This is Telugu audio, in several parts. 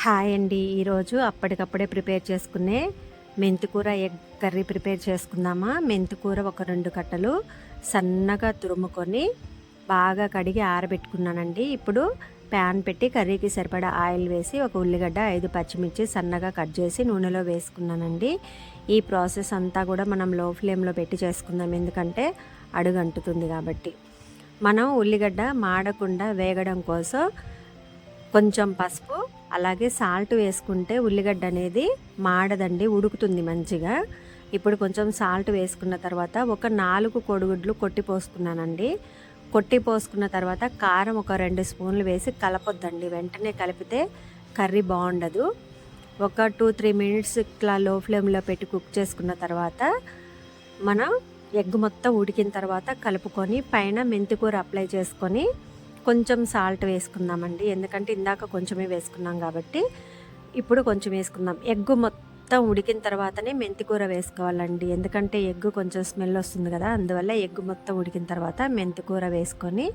హాయ్ అండి. ఈరోజు అప్పటికప్పుడే ప్రిపేర్ చేసుకునే మెంతికూర ఎగ్ కర్రీ ప్రిపేర్ చేసుకుందామా. మెంతికూర ఒక 2 కట్టలు సన్నగా తురుముకొని బాగా కడిగి ఆరబెట్టుకున్నానండి. ఇప్పుడు ప్యాన్ పెట్టి కర్రీకి సరిపడా ఆయిల్ వేసి ఒక ఉల్లిగడ్డ 5 పచ్చిమిర్చి సన్నగా కట్ చేసి నూనెలో వేసుకున్నానండి. ఈ ప్రాసెస్ అంతా కూడా మనం లో ఫ్లేమ్లో పెట్టి చేసుకుందాం, ఎందుకంటే అడుగంటుతుంది కాబట్టి. మనం ఉల్లిగడ్డ మాడకుండా వేగడం కోసం కొంచెం పసుపు అలాగే సాల్ట్ వేసుకుంటే ఉల్లిగడ్డ అనేది మాడదండి, ఉడుకుతుంది మంచిగా. ఇప్పుడు కొంచెం సాల్ట్ వేసుకున్న తర్వాత ఒక 4 కోడిగుడ్లు కొట్టి పోసుకున్నానండి. కొట్టి పోసుకున్న తర్వాత కారం ఒక 2 స్పూన్లు వేసి కలపొద్దండి, వెంటనే కలిపితే కర్రీ బాగుండదు. ఒక 2-3 మినిట్స్ ఇట్లా లో ఫ్లేమ్లో పెట్టి కుక్ చేసుకున్న తర్వాత మనం ఎగ్ మొత్తం ఉడికిన తర్వాత కలుపుకొని పైన మెంతికూర అప్లై చేసుకొని కొంచెం సాల్ట్ వేసుకుందామండి, ఎందుకంటే ఇందాక కొంచెమే వేసుకున్నాం కాబట్టి ఇప్పుడు కొంచెం వేసుకుందాం. ఎగ్గు మొత్తం ఉడికిన తర్వాతనే మెంతికూర వేసుకోవాలండి, ఎందుకంటే ఎగ్గు కొంచెం స్మెల్ వస్తుంది కదా, అందువల్ల ఎగ్గు మొత్తం ఉడికిన తర్వాత మెంతికూర వేసుకొని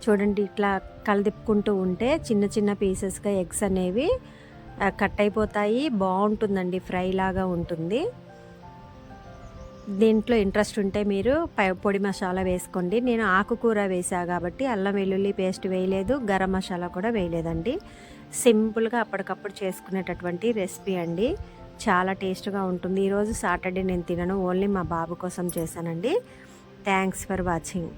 చూడండి ఇట్లా కలదిప్పుకుంటూ ఉంటే చిన్న చిన్న పీసెస్గా ఎగ్స్ అనేవి కట్ అయిపోతాయి. బాగుంటుందండి, ఫ్రై లాగా ఉంటుంది. దీంట్లో ఇంట్రెస్ట్ ఉంటే మీరు పొడి మసాలా వేసుకోండి. నేను ఆకుకూర వేసా కాబట్టి అల్లం వెల్లుల్లి పేస్ట్ వేయలేదు, గరం మసాలా కూడా వేయలేదండి. సింపుల్గా అప్పటికప్పుడు చేసుకునేటటువంటి రెసిపీ అండి, చాలా టేస్ట్గా ఉంటుంది. ఈరోజు సాటర్డే నేను తినను, ఓన్లీ మా బాబు కోసం చేశానండి. Thanks for watching.